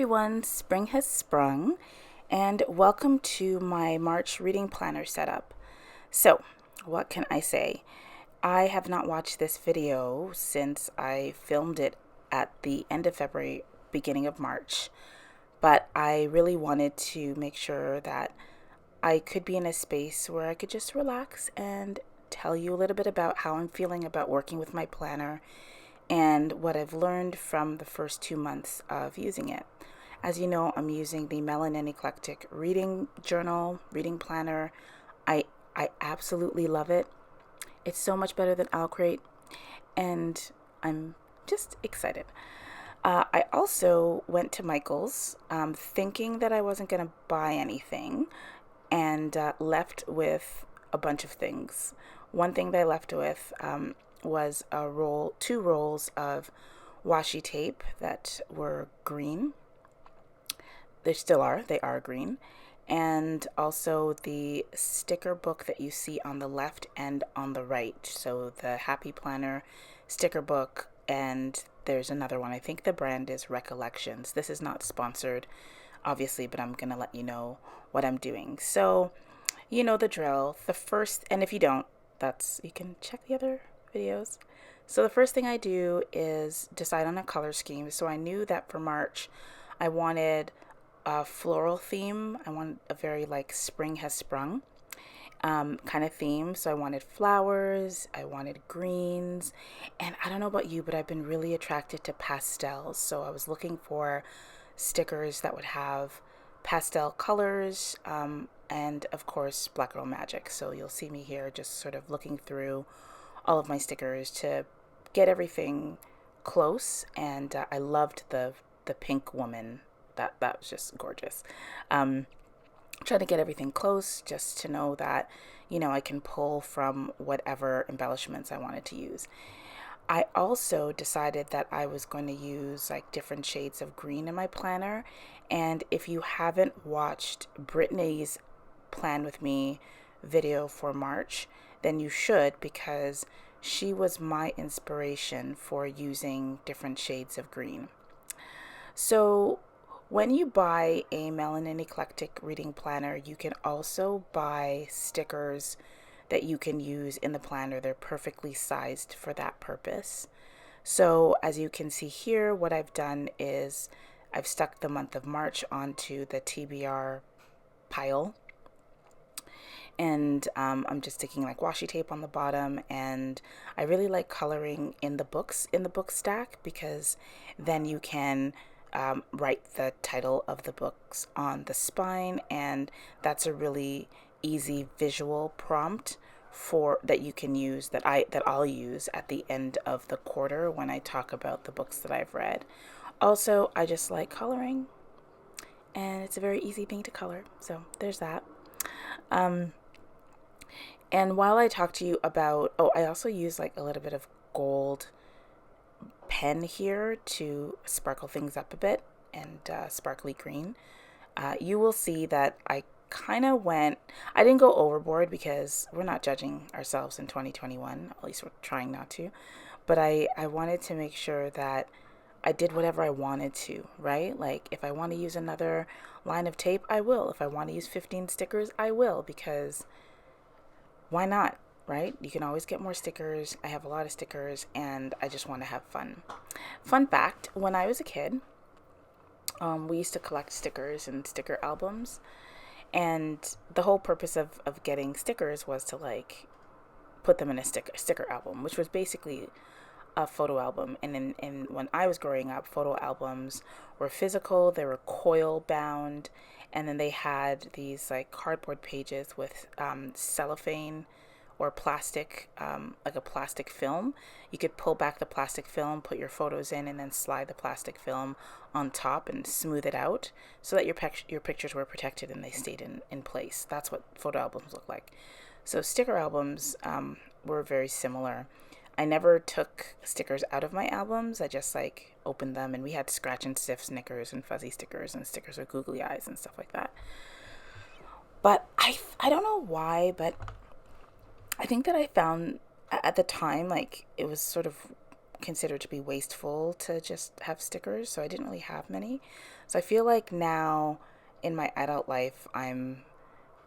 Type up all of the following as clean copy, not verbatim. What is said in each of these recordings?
everyone, spring has sprung, and welcome to my March reading planner setup. So, what can I say? I have not watched this video since I filmed it at the end of February, beginning of March, but I really wanted to make sure that I could be in a space where I could just relax and tell you a little bit about how I'm feeling about working with my planner and what I've learned from the first 2 months of using it. As you know, I'm using the Melanin Eclectic reading journal, reading planner. I absolutely love it. It's so much better than Owlcrate, and I'm just excited. I also went to Michael's thinking that I wasn't going to buy anything, and left with a bunch of things. One thing that I left with was two rolls of washi tape that were green. They are green. And also the sticker book that you see on the left and on the right. So the Happy Planner sticker book, and there's another one. I think the brand is Recollections. This is not sponsored, obviously, but I'm going to let you know what I'm doing. So, you know the drill. And if you don't, you can check the other videos. So the first thing I do is decide on a color scheme. So I knew that for March, I wanted a floral theme. I wanted a very spring has sprung kind of theme. So I wanted flowers, I wanted greens, and I don't know about you, but I've been really attracted to pastels. So I was looking for stickers that would have pastel colors, and of course Black Girl Magic. So you'll see me here just sort of looking through all of my stickers to get everything close. And I loved the pink woman. That was just gorgeous. Trying to get everything close just to know that, I can pull from whatever embellishments I wanted to use. I also decided that I was going to use different shades of green in my planner. And if you haven't watched Brittany's Plan With Me video for March, then you should, because she was my inspiration for using different shades of green. So when you buy a Melanin Eclectic reading planner, you can also buy stickers that you can use in the planner. They're perfectly sized for that purpose. So as you can see here, what I've done is I've stuck the month of March onto the TBR pile. And I'm just sticking washi tape on the bottom, and I really like coloring in the books in the book stack, because then you can write the title of the books on the spine, and that's a really easy visual prompt that you can use, that I'll use at the end of the quarter when I talk about the books that I've read. Also, I just like coloring, and it's a very easy thing to color, so there's that. And while I talk to you about, I also use a little bit of gold pen here to sparkle things up a bit, and sparkly green. You will see that I didn't go overboard, because we're not judging ourselves in 2021, at least we're trying not to, but I wanted to make sure that I did whatever I wanted to, right? If I want to use another line of tape, I will. If I want to use 15 stickers, I will, because why not, right? You can always get more stickers. I have a lot of stickers, and I just want to have fun. Fun fact, when I was a kid, we used to collect stickers and sticker albums, and the whole purpose of getting stickers was to put them in a sticker album, which was basically a photo album. And when I was growing up, photo albums were physical, they were coil bound, and then they had these cardboard pages with cellophane or plastic, a plastic film. You could pull back the plastic film, put your photos in, and then slide the plastic film on top and smooth it out so that your pictures were protected and they stayed in place. That's what photo albums look like. So sticker albums were very similar. I never took stickers out of my albums. I just opened them, and we had scratch and sniff stickers and fuzzy stickers and stickers with googly eyes and stuff like that. But I don't know why, but I think that I found at the time it was sort of consider to be wasteful to just have stickers, so I didn't really have many. So I feel like now in my adult life, I'm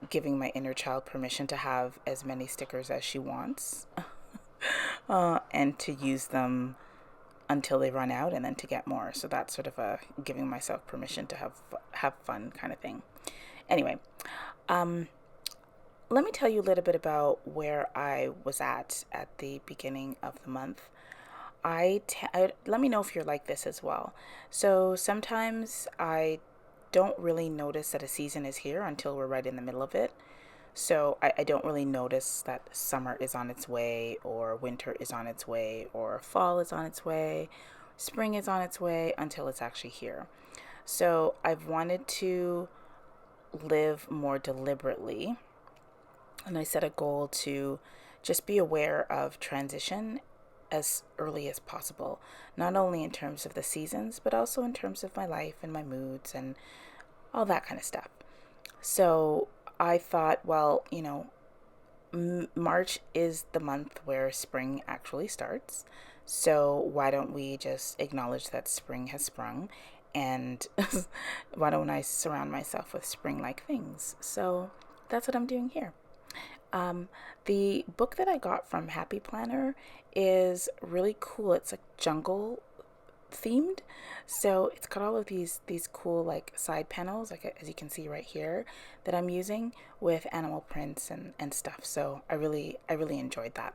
giving my inner child permission to have as many stickers as she wants, and to use them until they run out and then to get more. So that's sort of a giving myself permission to have fun kind of thing. Anyway, let me tell you a little bit about where I was at the beginning of the month. Let me know if you're like this as well. So sometimes I don't really notice that a season is here until we're right in the middle of it. So I don't really notice that summer is on its way, or winter is on its way, or fall is on its way, spring is on its way, until it's actually here. So I've wanted to live more deliberately, and I set a goal to just be aware of transition as early as possible, not only in terms of the seasons, but also in terms of my life and my moods and all that kind of stuff. So I thought, well, March is the month where spring actually starts. So why don't we just acknowledge that spring has sprung, and why don't I surround myself with spring-like things? So that's what I'm doing here. The book that I got from Happy Planner is really cool. It's like jungle themed, so it's got all of these cool like side panels, like as you can see right here, that I'm using with animal prints and stuff. So I really enjoyed that.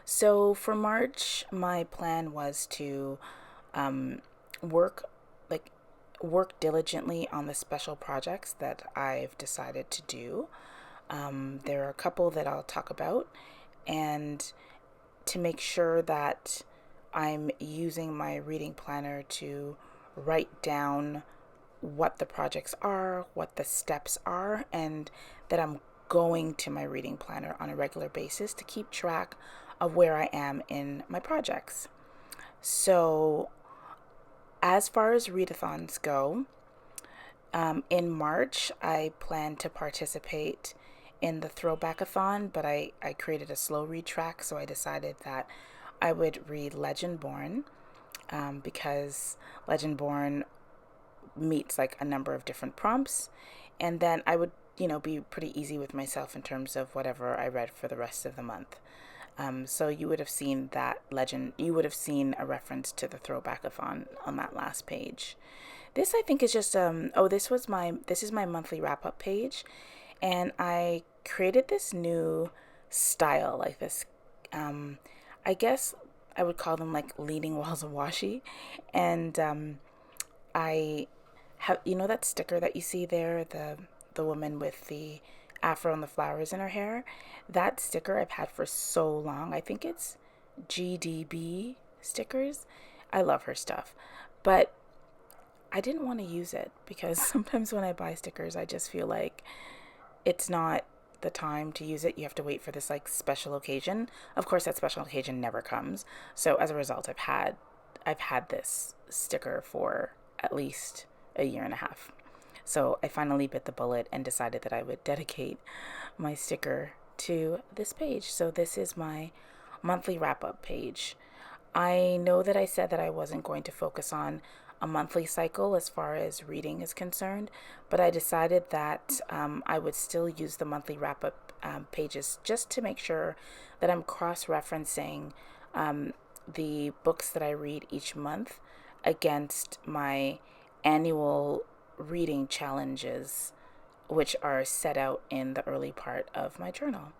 So for March, my plan was to work diligently on the special projects that I've decided to do. There are a couple that I'll talk about, and to make sure that I'm using my reading planner to write down what the projects are, what the steps are, and that I'm going to my reading planner on a regular basis to keep track of where I am in my projects. So as far as readathons go, in March, I plan to participate in the Throwback-a-thon, but I created a slow read track, so I decided that I would read Legendborn, because Legendborn meets like a number of different prompts, and then I would, be pretty easy with myself in terms of whatever I read for the rest of the month. So you would have seen you would have seen a reference to the Throwback-a-thon on that last page. This I think is just this is my monthly wrap-up page, and I created this new style, like this, I guess I would call them like leaning walls of washi. And I have, that sticker that you see there, the woman with the afro and the flowers in her hair. That sticker I've had for so long. I think it's GDB stickers. I love her stuff, but I didn't want to use it because sometimes when I buy stickers, I just feel like it's not the time to use it. You have to wait for this like special occasion. Of course, that special occasion never comes. So as a result, I've had this sticker for at least a year and a half. So I finally bit the bullet and decided that I would dedicate my sticker to this page. So this is my monthly wrap-up page. I know that I said that I wasn't going to focus on a monthly cycle as far as reading is concerned, but I decided that I would still use the monthly wrap-up pages just to make sure that I'm cross-referencing the books that I read each month against my annual reading challenges, which are set out in the early part of my journal.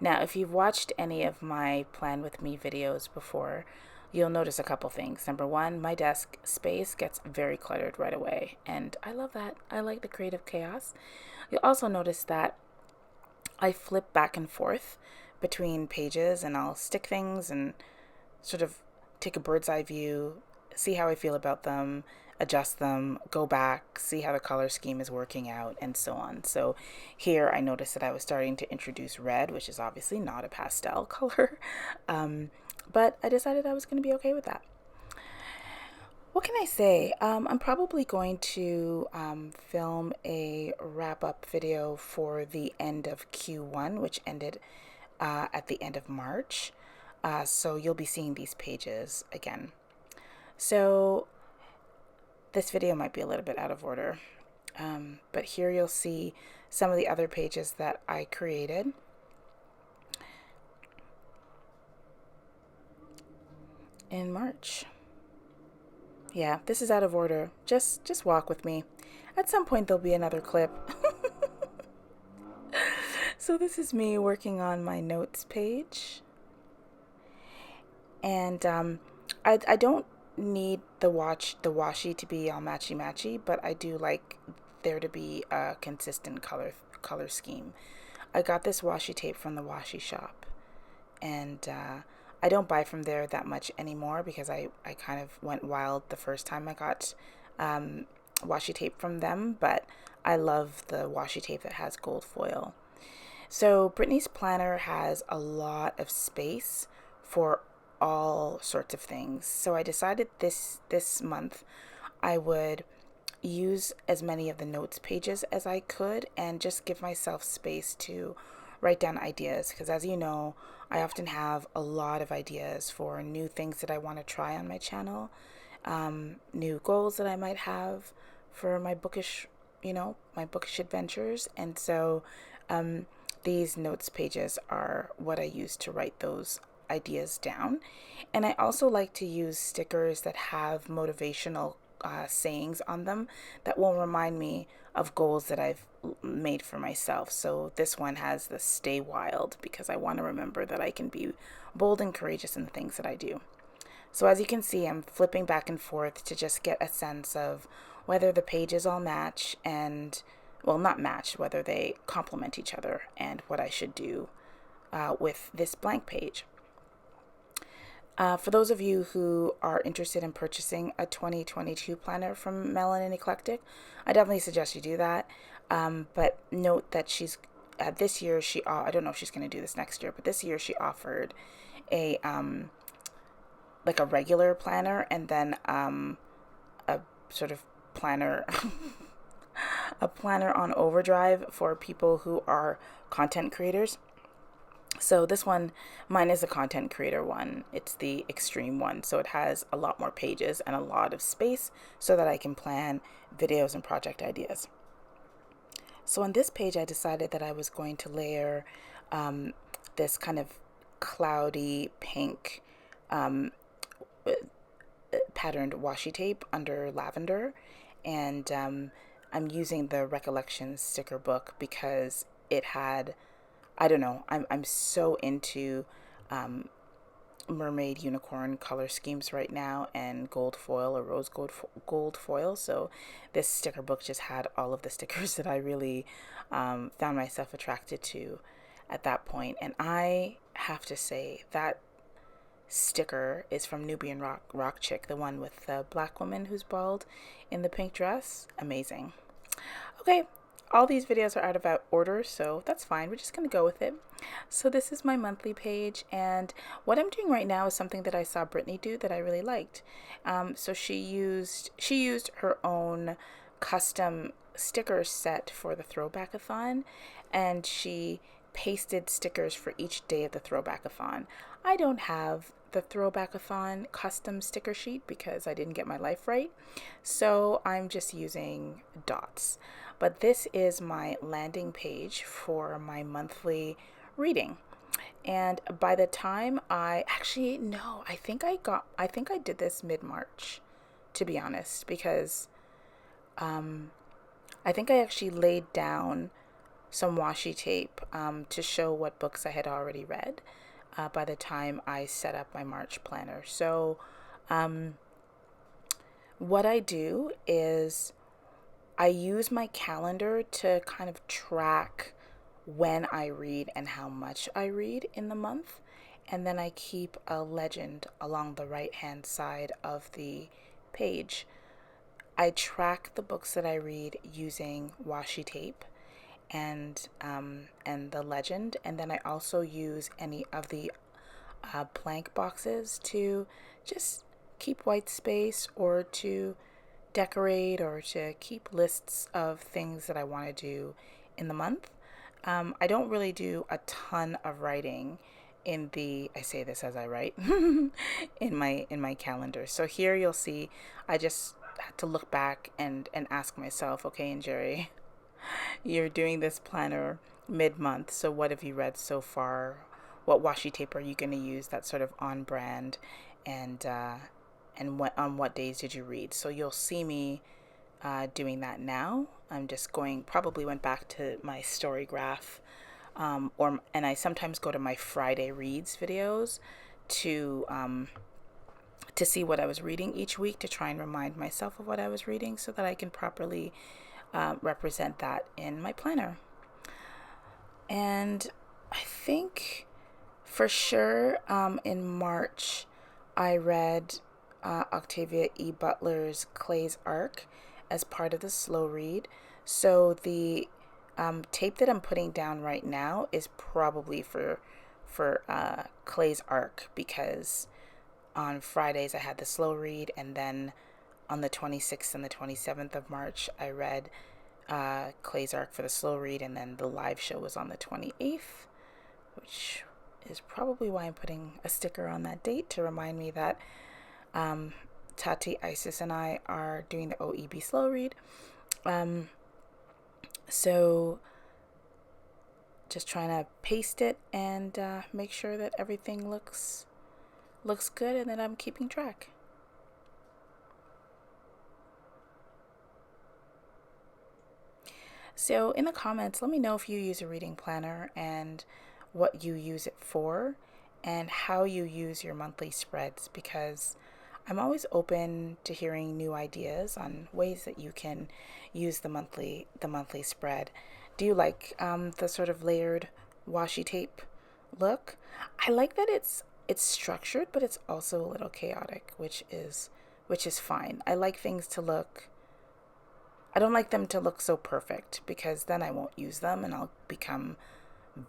Now, if you've watched any of my Plan With Me videos before, you'll notice a couple things. Number one, my desk space gets very cluttered right away, and I love that. I like the creative chaos. You'll also notice that I flip back and forth between pages, and I'll stick things and sort of take a bird's eye view, see how I feel about them, adjust them, go back, see how the color scheme is working out, and so on. So here I noticed that I was starting to introduce red, which is obviously not a pastel color, but I decided I was going to be okay with that. What can I say? I'm probably going to film a wrap-up video for the end of Q1, which ended at the end of March. So you'll be seeing these pages again. So this video might be a little bit out of order, but here you'll see some of the other pages that I created. In March. Yeah, this is out of order. Just walk with me. At some point there'll be another clip. So this is me working on my notes page. And I don't need the washi to be all matchy, but I do like there to be a consistent color scheme. I got this washi tape from the washi shop, and I don't buy from there that much anymore because I kind of went wild the first time I got washi tape from them, but I love the washi tape that has gold foil. So Brittany's planner has a lot of space for all sorts of things. So I decided this month I would use as many of the notes pages as I could and just give myself space to write down ideas, because as you know, I often have a lot of ideas for new things that I want to try on my channel, new goals that I might have for my bookish adventures. And so these notes pages are what I use to write those ideas down. And I also like to use stickers that have motivational sayings on them that will remind me of goals that I've made for myself. So this one has the stay wild, because I want to remember that I can be bold and courageous in the things that I do. So as you can see, I'm flipping back and forth to just get a sense of whether the pages all match and, well, not match, whether they complement each other, and what I should do with this blank page. For those of you who are interested in purchasing a 2022 planner from Melanin Eclectic, I definitely suggest you do that. But note that she's this year I don't know if she's going to do this next year, but this year she offered a like a regular planner, and then a sort of planner a planner on overdrive for people who are content creators. So this one, mine is a content creator one. It's the extreme one. So it has a lot more pages and a lot of space so that I can plan videos and project ideas. So on this page, I decided that I was going to layer this kind of cloudy pink patterned washi tape under lavender. And I'm using the Recollections sticker book because it had, I don't know, I'm so into mermaid unicorn color schemes right now, and gold foil or rose gold foil. So this sticker book just had all of the stickers that I really found myself attracted to at that point. And I have to say that sticker is from Nubian Rock Chick, the one with the black woman who's bald in the pink dress. Amazing. Okay, all these videos are out of order, so that's fine. We're just going to go with it. So this is my monthly page, and what I'm doing right now is something that I saw Brittany do that I really liked. So she used her own custom sticker set for the Throwbackathon, and she pasted stickers for each day of the Throwbackathon. I don't have the Throwbackathon custom sticker sheet because I didn't get my life right, so I'm just using dots. But this is my landing page for my monthly reading. And by the time I think I did this mid-March, to be honest, because I think I actually laid down some washi tape to show what books I had already read by the time I set up my March planner. So what I do is I use my calendar to kind of track when I read and how much I read in the month. And then I keep a legend along the right-hand side of the page. I track the books that I read using washi tape and the legend. And then I also use any of the blank boxes to just keep white space, or to decorate, or to keep lists of things that I want to do in the month. I don't really do a ton of writing in the, I say this as I write, in my calendar. So here you'll see I just had to look back and ask myself, okay, Njeri, you're doing this planner mid-month, so what have you read so far? What washi tape are you going to use that's sort of on brand? And what, on what days did you read? So you'll see me doing that now. I'm just going, probably went back to my story graph, and I sometimes go to my Friday reads videos to see what I was reading each week, to try and remind myself of what I was reading so that I can properly represent that in my planner. And I think for sure in March I read Octavia E. Butler's Clay's Arc as part of the slow read. So the tape that I'm putting down right now is probably for Clay's Arc, because on Fridays I had the slow read, and then on the 26th and the 27th of March I read Clay's Arc for the slow read, and then the live show was on the 28th, which is probably why I'm putting a sticker on that date to remind me that Tati, Isis, and I are doing the OEB slow read. So just trying to paste it and make sure that everything looks good and that I'm keeping track. So in the comments, let me know if you use a reading planner and what you use it for and how you use your monthly spreads, because I'm always open to hearing new ideas on ways that you can use the monthly spread. Do you like the sort of layered washi tape look? I like that it's structured, but it's also a little chaotic, which is fine. I like things to look, I don't like them to look so perfect, because then I won't use them and I'll become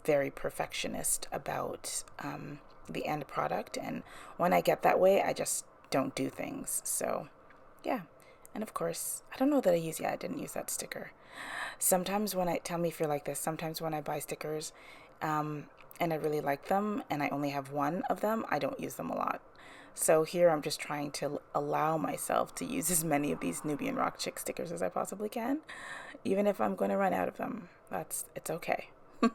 very perfectionist about the end product. And when I get that way, I just don't do things. So yeah. And of course, I don't know that I didn't use that sticker. Sometimes when tell me if you're like this, sometimes when I buy stickers and I really like them and I only have one of them, I don't use them a lot. So here I'm just trying to allow myself to use as many of these Nubian Rock Chick stickers as I possibly can, even if I'm going to run out of them. It's okay. So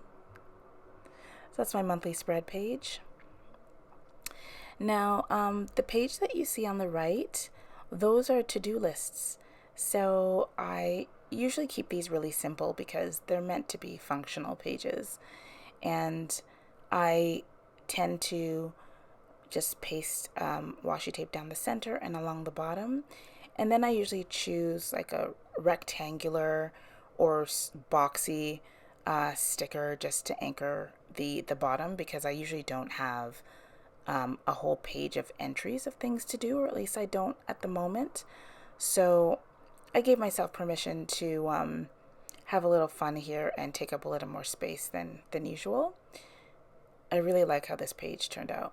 that's my monthly spread page. Now, the page that you see on the right, those are to-do lists. So I usually keep these really simple because they're meant to be functional pages. And I tend to just paste washi tape down the center and along the bottom. And then I usually choose like a rectangular or boxy sticker just to anchor the bottom, because I usually don't have a whole page of entries of things to do, or at least I don't at the moment. So I gave myself permission to have a little fun here and take up a little more space than usual. I really like how this page turned out.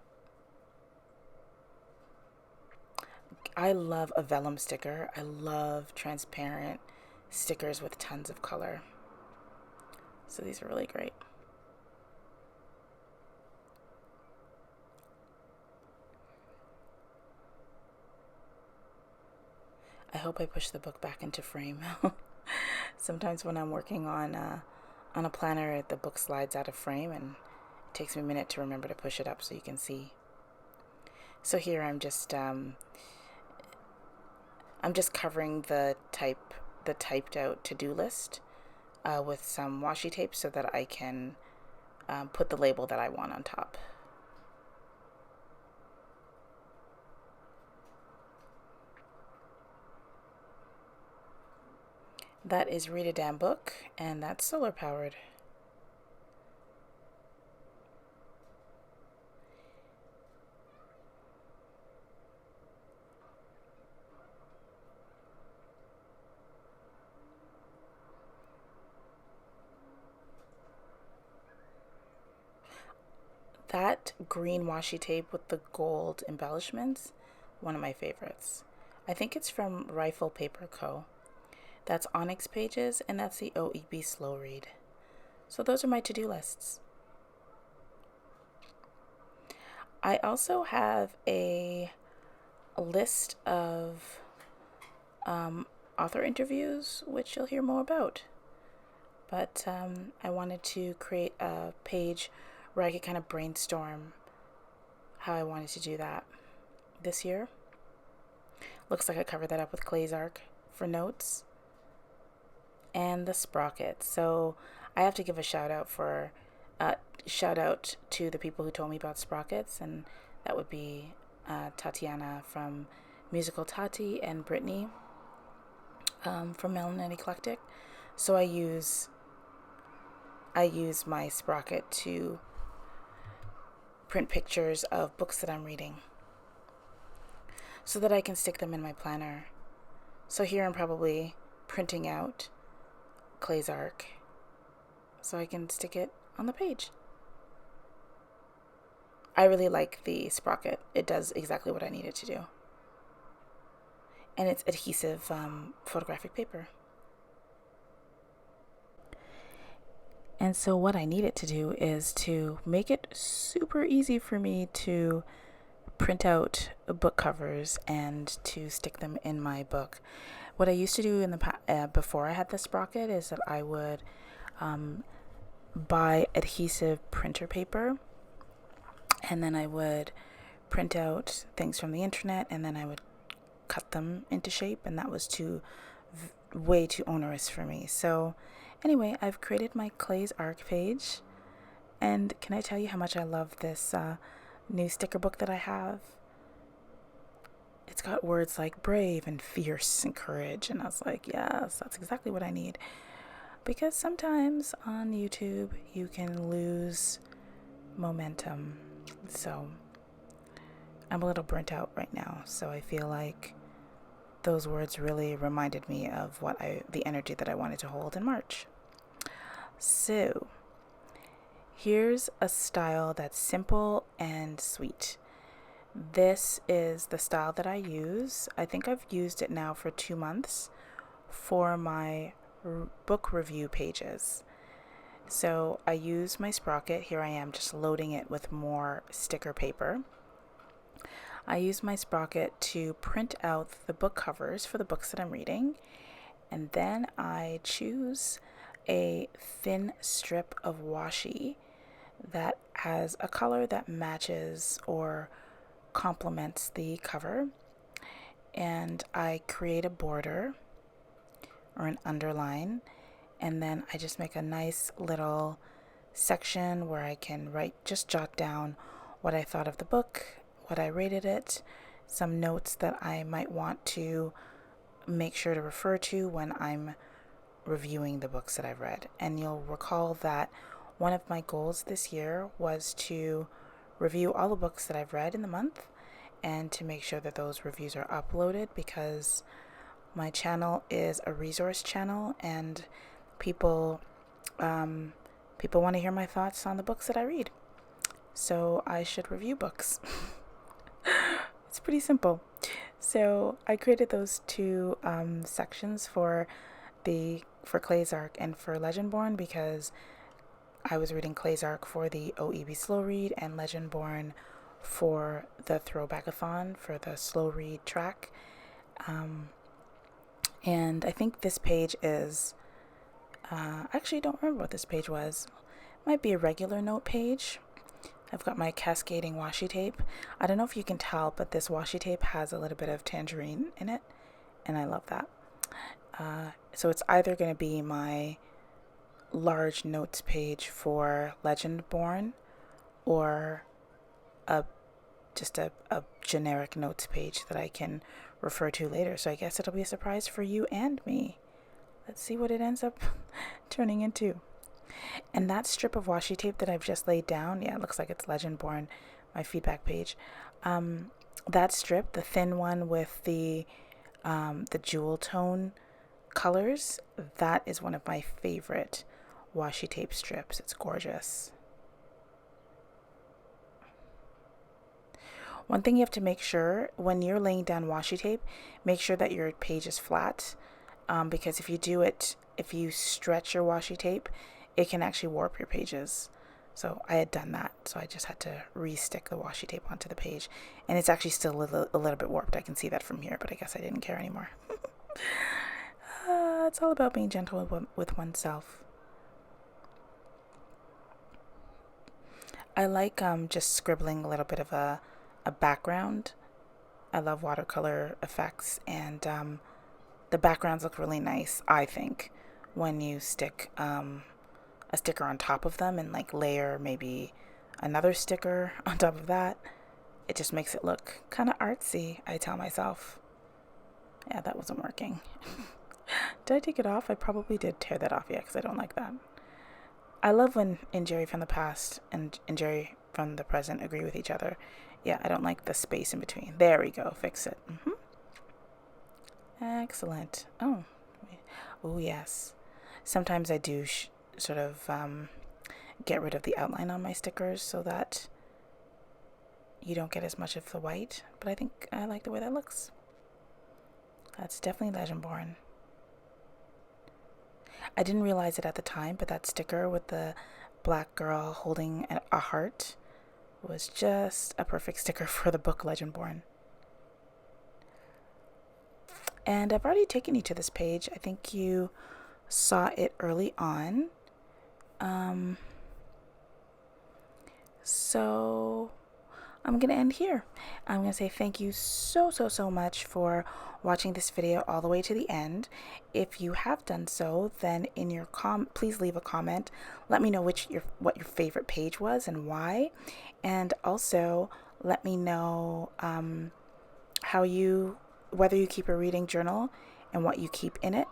I love a vellum sticker. I love transparent stickers with tons of color. So these are really great. I hope I push the book back into frame. Sometimes when I'm working on a planner, the book slides out of frame and it takes me a minute to remember to push it up so you can see. So here I'm just covering the typed out to-do list with some washi tape so that I can put the label that I want on top. That is Read a Damn Book, and that's solar powered. That green washi tape with the gold embellishments, one of my favorites. I think it's from Rifle Paper Co. That's ONYX pages, and that's the OEB slow read. So those are my to-do lists. I also have a list of author interviews, which you'll hear more about. But I wanted to create a page where I could kind of brainstorm how I wanted to do that this year. Looks like I covered that up with QuBIPOC for notes and the Sprocket. So I have to give a shout out to the people who told me about Sprockets, and that would be Tatiana from Musical Tati and Brittany from Melanin Eclectic. So I use my Sprocket to print pictures of books that I'm reading so that I can stick them in my planner. So here I'm probably printing out QuBIPOC so I can stick it on the page. I really like the Sprocket. It does exactly what I need it to do. And it's adhesive photographic paper. And so what I need it to do is to make it super easy for me to print out book covers and to stick them in my book. What I used to do in the before I had the Sprocket is that I would buy adhesive printer paper, and then I would print out things from the internet, and then I would cut them into shape, and that was way too onerous for me. So anyway, I've created my QuBIPOC page, and can I tell you how much I love this new sticker book that I have? It's got words like brave and fierce and courage, and I was like, yes, that's exactly what I need. Because sometimes on YouTube you can lose momentum. So I'm a little burnt out right now, so I feel like those words really reminded me of the energy that I wanted to hold in March. So here's a style that's simple and sweet. This is the style that I use. I think I've used it now for 2 months for my book review pages. So I use my Sprocket. Here I am just loading it with more sticker paper. I use my Sprocket to print out the book covers for the books that I'm reading, and then I choose a thin strip of washi that has a color that matches or complements the cover, and I create a border or an underline, and then I just make a nice little section where I can just jot down what I thought of the book, what I rated it, some notes that I might want to make sure to refer to when I'm reviewing the books that I've read. And you'll recall that one of my goals this year was to review all the books that I've read in the month and to make sure that those reviews are uploaded, because my channel is a resource channel and people want to hear my thoughts on the books that I read. So I should review books. It's pretty simple. So I created those two sections for QuBIPOC and for Legendborn, because I was reading QuBIPOC for the OEB slow read and Legendborn for the throwbackathon for the slow read track. And I think this page is actually don't remember what this page was. It might be a regular note page. I've got my cascading washi tape. I don't know if you can tell, but this washi tape has a little bit of tangerine in it, and I love that. So it's either going to be my large notes page for Legendborn or just a generic notes page that I can refer to later. So I guess it'll be a surprise for you and me. Let's see what it ends up turning into. And that strip of washi tape that I've just laid down, yeah, it looks like it's Legendborn, my feedback page. That strip, the thin one with the jewel tone colors, that is one of my favorite washi tape strips. It's gorgeous. One thing you have to make sure when you're laying down washi tape, make sure that your page is flat, because if you stretch your washi tape, it can actually warp your pages. So I had done that, so I just had to re-stick the washi tape onto the page. And it's actually still a little bit warped. I can see that from here, but I guess I didn't care anymore. It's all about being gentle with oneself. I like just scribbling a little bit of a background. I love watercolor effects, and the backgrounds look really nice, I think, when you stick a sticker on top of them and like layer maybe another sticker on top of that. It just makes it look kind of artsy, I tell myself. Yeah, that wasn't working. Did I take it off? I probably did tear that off, yeah, because I don't like that. I love when Njeri from the past and Njeri from the present agree with each other. Yeah, I don't like the space in between. There we go. Fix it. Excellent. Oh, yes. Sometimes I do sort of get rid of the outline on my stickers so that you don't get as much of the white. But I think I like the way that looks. That's definitely Legendborn. I didn't realize it at the time, but that sticker with the black girl holding a heart was just a perfect sticker for the book Legendborn. And I've already taken you to this page. I think you saw it early on. So I'm going to end here. I'm going to say thank you so much for watching this video all the way to the end. If you have done so, then in your please leave a comment. Let me know what your favorite page was and why. And also let me know whether you keep a reading journal and what you keep in it,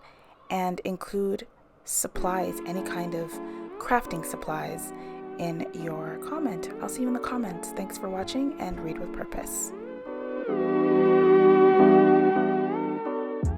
and include supplies, any kind of crafting supplies, in your comment. I'll see you in the comments. Thanks for watching, and read with purpose.